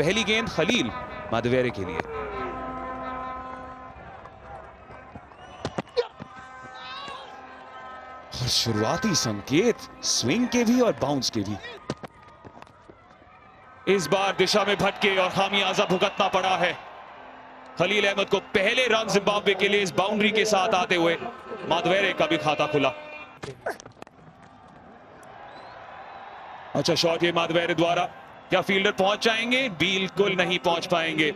पहली गेंद खलील मादवेरे के लिए। और शुरुआती संकेत स्विंग के भी और बाउंस के भी। इस बार दिशा में भटके और खामियाजा भुगतना पड़ा है। खलील अहमद को पहले रन जिम्बाब्वे के लिए इस बाउंड्री के साथ आते हुए मादवेरे का भी खाता खुला। अच्छा शॉट ये मादवेरे द्वारा, क्या फील्डर पहुंच जाएंगे? बिल्कुल नहीं पहुंच पाएंगे।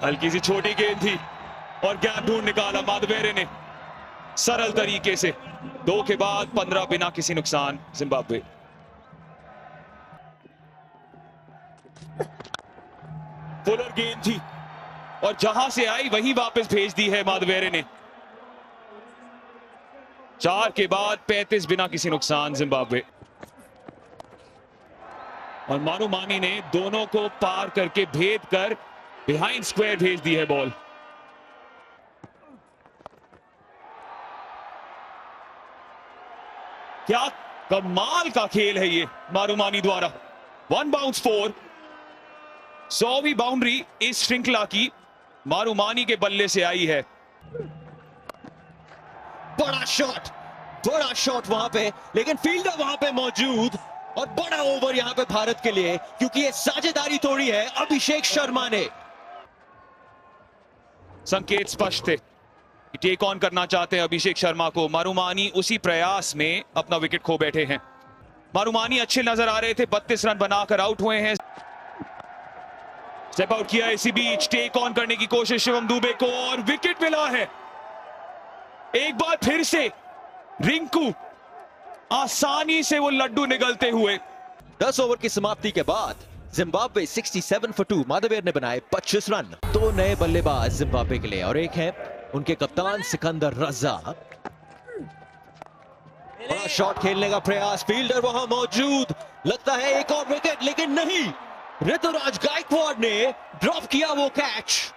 हल्की सी छोटी गेंद थी और गैप ढूंढ निकाला मादवेरे ने सरल तरीके से। 2 के बाद 15 बिना किसी नुकसान जिम्बाब्वे। फुलर गेंद थी और जहां से आई वहीं वापस भेज दी है मादवेरे ने। 4 के बाद 35 बिना किसी नुकसान जिम्बाब्वे। और मानू मानी ने दोनों को पार करके भेद कर बिहाइंड स्क्वायर भेज दी है बॉल। क्या कमाल का खेल है ये मारूमानी द्वारा। 1 बाउंस 4। 100वीं बाउंड्री इस श्रृंखला की मारूमानी के बल्ले से आई है। बड़ा शॉट वहां पे, लेकिन फील्डर वहां पे मौजूद। और बड़ा ओवर यहां पे भारत के लिए, क्योंकि ये साझेदारी तोड़ी है अभिषेक शर्मा ने। संकेत स्पष्ट थे, टेक ऑन करना चाहते हैं अभिषेक शर्मा को। मारूमानी उसी प्रयास में अपना विकेट खो बैठे हैं। मारूमानी अच्छे नजर आ रहे थे, 32 रन बनाकर आउट हुए हैं। स्टेप आउट किया इसी बीच, टेक ऑन करने की कोशिश शिवम दुबे को और विकेट मिला है। एक बार फिर से रिंकू, आसानी से वो लड्डू निगलते हुए। 10 ओवर की समाप्ति के बाद जिम्बाब्वे 67 for 2, मादवेर ने बनाए 25 रन। 2 नए बल्लेबाज जिम्बाब्वे के लिए और एक है उनके कप्तान सिकंदर रजा। बड़ा शॉट खेलने का प्रयास, फील्डर वहां मौजूद। लगता है एक और विकेट, लेकिन नहीं, ऋतुराज गायकवाड़ ने ड्रॉप किया वो कैच।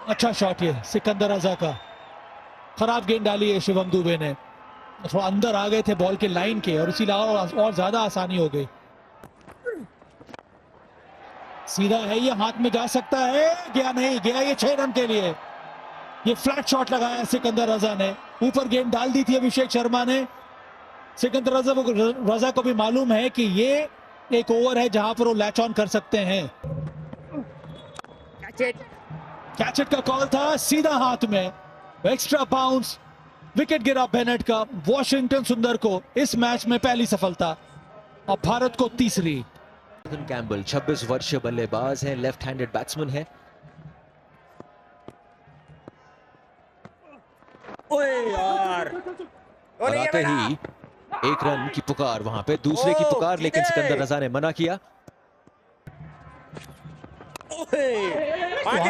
अच्छा शॉट ये सिकंदर रजा का। खराब गेंद डाली है शिवम दुबे ने, थोड़ा अंदर आ गए थे बॉल के लाइन के और इसीलिए और ज्यादा आसानी हो गई। सीधा है ये, हाथ में जा सकता है, गया नहीं, गया ये 6 रन के लिए। ये फ्लैट शॉट लगाया सिकंदर रजा ने, ऊपर गेंद डाल दी थी अभिषेक शर्मा ने। सिकंदर रजा को भी मालूम है कि ये एक ओवर है जहां पर वो लैच ऑन कर सकते हैं। कैच इट का कॉल था, सीधा हाथ में, एक्स्ट्रा बाउंस, विकेट गिरा बेनेट का। वॉशिंगटन सुंदर को इस मैच में पहली सफलता और भारत को तीसरी। कैम्बल 26 वर्षीय बल्लेबाज हैं, लेफ्ट हैंडेड बैट्समैन है। ओए यार, और आते ही 1 रन की पुकार, वहां पे दूसरे की पुकार, लेकिन सिकंदर रजा ने मना किया।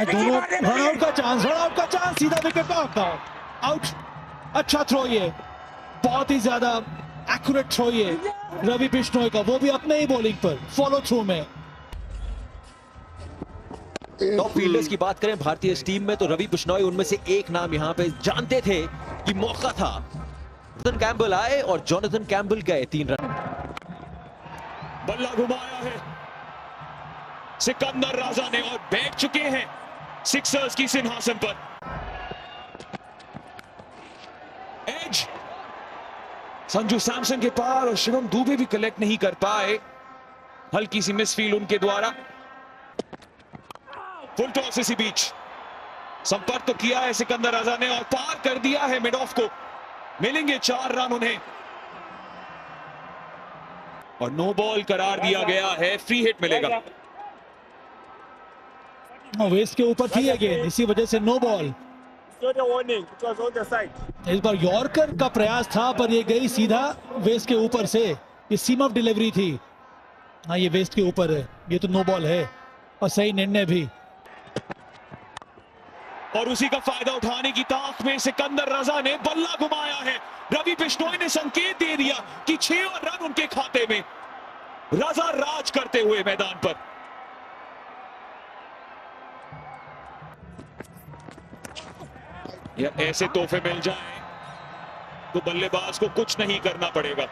दोनों रनआउट का चांस, सीधा विकेट का आउट। अच्छा थ्रो ये, बहुत ही ज्यादा एक्यूरेट थ्रो ये रवि बिश्नोई का, वो भी अपने ही बॉलिंग पर फॉलो थ्रू में। टॉप फील्डर्स की बात करें भारतीय इस टीम में तो रवि बिश्नोई उनमें से एक नाम यहां पे जानते थे कि मौका था। जोनाथन कैम्बल आए और जोनाथन कैम्बल गए। 3 रन। बल्ला घुमाया है सिकंदर रजा ने और बैठ चुके हैं सिक्सर्स की सिंहासन पर। एज संजू सैमसन के पार और शिवम दुबे भी कलेक्ट नहीं कर पाए। हल्की सी मिसफील्ड उनके द्वारा। फुल टॉस इसी बीच, संपर्क तो किया है सिकंदर रजा ने और पार कर दिया है मिड ऑफ को। मिलेंगे 4 रन उन्हें और नो बॉल करार दिया गया है, फ्री हिट मिलेगा। वेस्ट के ऊपर थी ये गेंद, इसी वजह से नो बॉल। इस बार यॉर्कर का प्रयास था पर ये गई सीधा वेस्ट के ऊपर से। ये सीम ऑफ डिलीवरी थी। हाँ ये वेस्ट के ऊपर है, ये तो नो बॉल है और सही निर्णय भी। और उसी का फायदा उठाने की ताक में सिकंदर रजा ने बल्ला घुमाया है। रवि बिश्नोई ने संकेत दे दिया कि 6 और रन उनके खाते में। रजा राज करते हुए मैदान पर। या ऐसे तोहफे मिल जाएं तो बल्लेबाज को कुछ नहीं करना पड़ेगा।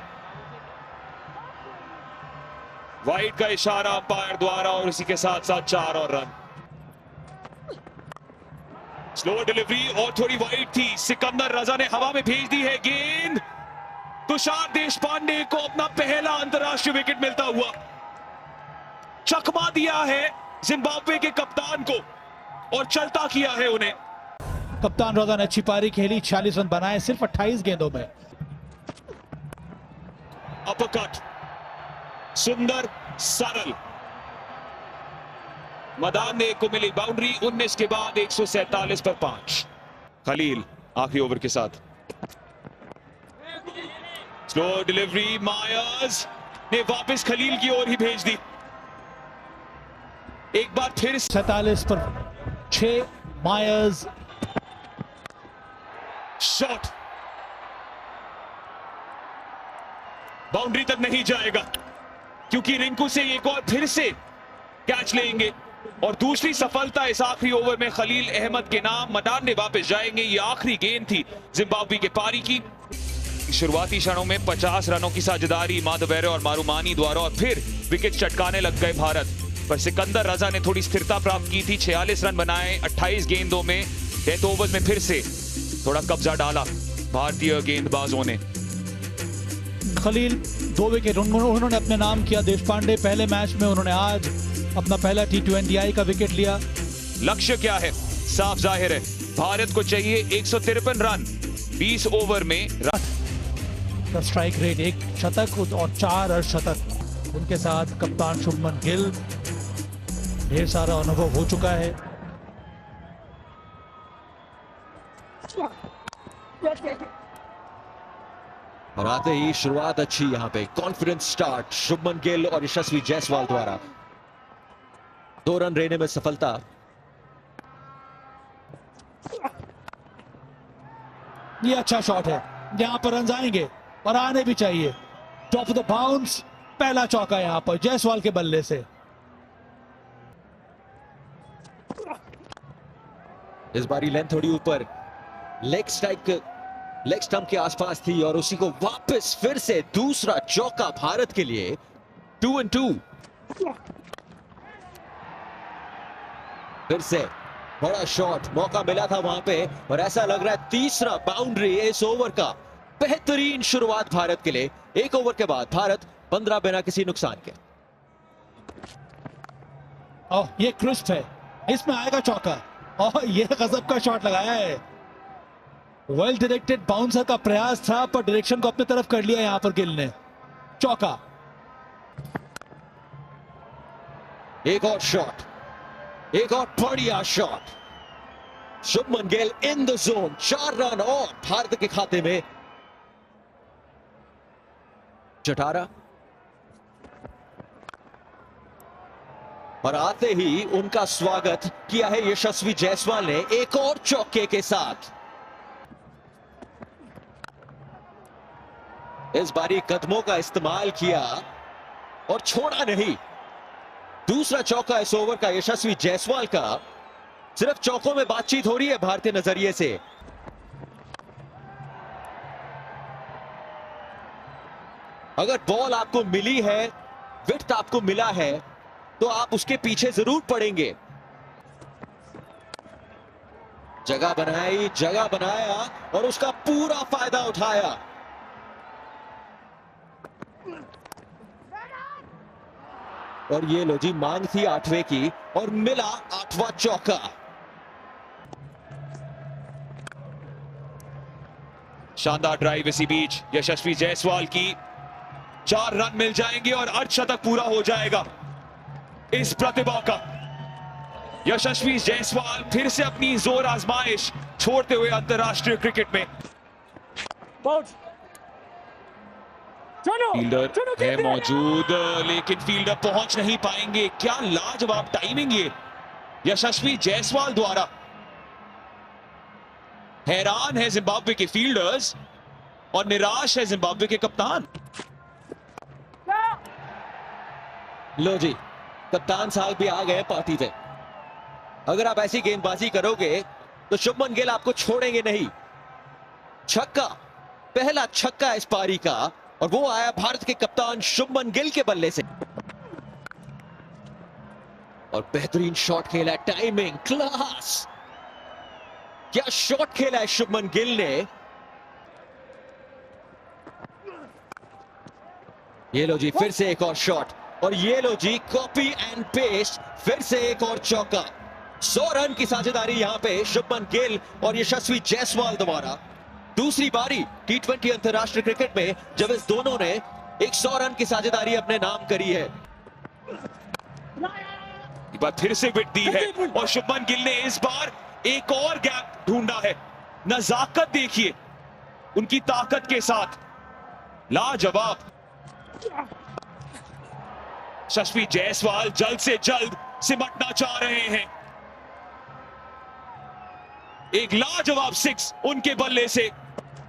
वाइड का इशारा अंपायर द्वारा और इसी के साथ साथ 4 और रन। स्लो डिलीवरी और थोड़ी वाइड थी। सिकंदर रजा ने हवा में भेज दी है गेंद। तुषार देशपांडे को अपना पहला अंतरराष्ट्रीय विकेट मिलता हुआ। चकमा दिया है जिम्बाब्वे के कप्तान को और चलता किया है उन्हें। कप्तान रजा ने अच्छी पारी खेली, 46 रन बनाए सिर्फ 28 गेंदों में। अपकट सुंदर सरल। मदान को मिली बाउंड्री। 19 के बाद 147 पर 5। खलील आखिरी ओवर के साथ। Slow delivery. मायर्स ने वापस खलील की ओर ही भेज दी। एक बार फिर 47 पर 6। मायर्स शॉट बाउंड्री तक नहीं जाएगा क्योंकि रिंकू से एक और फिर से कैच लेंगे और दूसरी सफलता इस आखिरी ओवर में खलील अहमद के नाम। मदान ने वापस जाएंगे। ये आखिरी गेंद थी जिम्बाब्वे के पारी की। शुरुआती क्षणों में 50 रनों की साझेदारी माधवेरे और मारूमानी द्वारा और फिर विकेट चटकाने लग गए भारत। पर सिकंदर रजा ने थोड़ी स्थिरता प्राप्त की थी। 46 रन बनाए 28 गेंदों में। डेथ ओवर्स में फिर से थोड़ा कब्जा डाला भारतीय गेंदबाजों ने। खलील 2 विकेट उन्होंने अपने नाम किया। देशपांडे पहले मैच में, उन्होंने आज अपना पहला T20I का विकेट लिया। लक्ष्य क्या है साफ जाहिर है। भारत को चाहिए 153 रन 20 ओवर में। स्ट्राइक रेट 1 शतक और 4 अर्धशतक। उनके साथ कप्तान शुभमन गिल, ढेर सारा अनुभव हो चुका है। और आते ही शुरुआत अच्छी यहां पे। कॉन्फिडेंस स्टार्ट शुभमन गिल और यशस्वी जायसवाल द्वारा। 2 रन लेने में सफलता। ये अच्छा शॉट है, यहां पर रन आएंगे और आने भी चाहिए। टॉप ऑफ द बाउंस, पहला चौका यहां पर जायसवाल के बल्ले से। इस बारी लेंथ थोड़ी ऊपर, लेग स्टंप के आसपास थी और उसी को वापस फिर से दूसरा चौका भारत के लिए। 2 and 2। फिर से बड़ा शॉट, मौका मिला था वहां पे और ऐसा लग रहा है तीसरा बाउंड्री इस ओवर का। बेहतरीन शुरुआत भारत के लिए। 1 ओवर के बाद भारत 15 बिना किसी नुकसान के। ये क्रिस्प है, इसमें आएगा चौका। और ये गजब का शॉट लगाया है। वेल डायरेक्टेड बाउंसर का प्रयास था पर डायरेक्शन को अपनी तरफ कर लिया यहां पर गिल ने। चौका। एक और शॉट, एक और बढ़िया shot. Shubman Gill in the zone. 4 run और भारत के खाते में। चटारा और आते ही उनका स्वागत किया है यशस्वी जायसवाल ने एक और चौके के साथ। इस बारी कदमों का इस्तेमाल किया और छोड़ा नहीं। दूसरा चौका इस ओवर का यशस्वी जायसवाल का। सिर्फ चौकों में बातचीत हो रही है भारतीय नजरिए से। अगर बॉल आपको मिली है, विड्थ आपको मिला है, तो आप उसके पीछे जरूर पड़ेंगे। जगह बनाई, जगह बनाया और उसका पूरा फायदा उठाया। और ये लो जी, मांग थी 8वें की और मिला 8वां चौका। शानदार ड्राइव इसी बीच यशस्वी जायसवाल की। 4 रन मिल जाएंगे और अर्धशतक पूरा हो जाएगा इस प्रतिभा का। यशस्वी जायसवाल फिर से अपनी जोर आजमाइश छोड़ते हुए अंतरराष्ट्रीय क्रिकेट में। फील्डर है मौजूद लेकिन फील्डर पहुंच नहीं पाएंगे। क्या लाजवाब टाइमिंग ये यशस्वी जायसवाल द्वारा। हैरान है जिम्बाब्वे के फील्डर्स और निराश है जिम्बाब्वे के कप्तान। लो जी, कप्तान साहब भी आ गए पार्टी पे। अगर आप ऐसी गेंदबाजी करोगे तो शुभमन गिल आपको छोड़ेंगे नहीं। छक्का, पहला छक्का इस पारी का और वो आया भारत के कप्तान शुभमन गिल के बल्ले से। और बेहतरीन शॉट खेला, टाइमिंग क्लास। क्या शॉट खेला है शुभमन गिल ने। ये लो जी फिर से एक और शॉट, और ये लो जी कॉपी एंड पेस्ट, फिर से एक और चौका। 100 रन की साझेदारी यहां पे शुभमन गिल और यशस्वी जायसवाल द्वारा। दूसरी बारी T20 अंतरराष्ट्रीय क्रिकेट में जब इस दोनों ने 100 रन की साझेदारी अपने नाम करी है। एक बार फिर से विट दी है और शुभमन गिल ने इस बार एक और गैप ढूंढा है। नजाकत देखिए उनकी ताकत के साथ, लाजवाब। यशस्वी जायसवाल जल्द से जल्द सिमटना चाह रहे हैं। एक लाजवाब 6 उनके बल्ले से,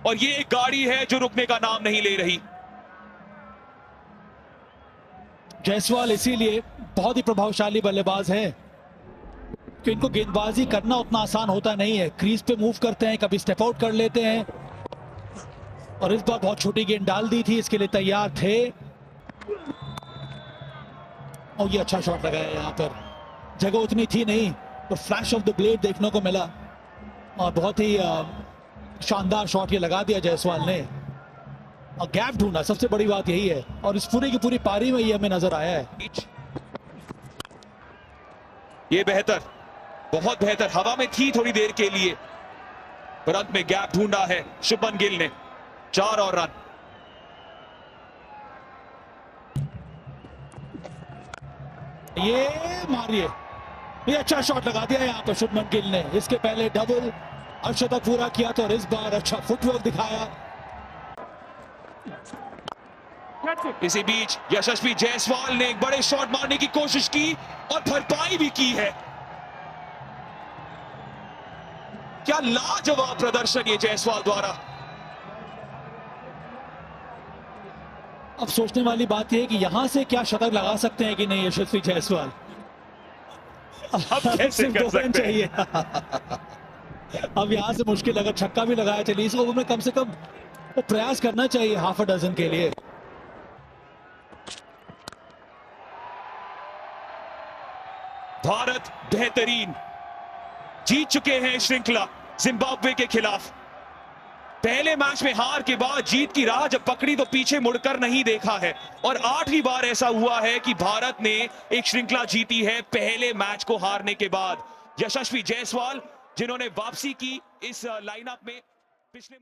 और ये एक गाड़ी है जो रुकने का नाम नहीं ले रही। जायसवाल इसीलिए बहुत ही प्रभावशाली बल्लेबाज है कि इनको गेंदबाजी करना उतना आसान होता नहीं है। क्रीज पे मूव करते हैं, कभी स्टेप आउट कर लेते हैं, और इस बार बहुत छोटी गेंद डाल दी थी, इसके लिए तैयार थे। और ये अच्छा शॉट लगाया, यहाँ पर जगह उतनी थी नहीं, तो फ्लैश ऑफ द ब्लेड देखने को मिला, और बहुत ही शानदार शॉट ये लगा दिया जायसवाल ने। और गैप ढूंढा, सबसे बड़ी बात यही है, और इस पूरी की पूरी पारी में ये हमें नजर आया है। ये बेहतर, बहुत बेहतर, हवा में थी थोड़ी देर के लिए, पर अंत में गैप ढूंढा है शुभमन गिल ने। 4 और रन। ये मारिए, ये अच्छा शॉट लगा दिया यहाँ पर शुभमन गिल ने। इसके पहले डबल अर्धशतक पूरा किया था, और इस बार अच्छा फुटवर्क दिखाया। इसी बीच यशस्वी जायसवाल ने एक बड़े शॉट मारने की कोशिश की और भरपाई भी की है। क्या लाजवाब प्रदर्शन ये जायसवाल द्वारा। अब सोचने वाली बात यह है कि यहां से क्या शतक लगा सकते हैं कि नहीं यशस्वी जायसवाल। अब कैसे सिर्फ कर 2 रन सकते हैं? चाहिए। अब यहां से मुश्किल, अगर छक्का भी लगाया चलिए इस ओवर में, कम से कम वो प्रयास करना चाहिए हाफ अ डजन के लिए। भारत बेहतरीन जीत चुके हैं श्रृंखला जिम्बाब्वे के खिलाफ। पहले मैच में हार के बाद जीत की राह जब पकड़ी तो पीछे मुड़कर नहीं देखा है, और 8वीं बार ऐसा हुआ है कि भारत ने एक श्रृंखला जीती है पहले मैच को हारने के बाद। यशस्वी जायसवाल जिन्होंने वापसी की इस लाइनअप में पिछले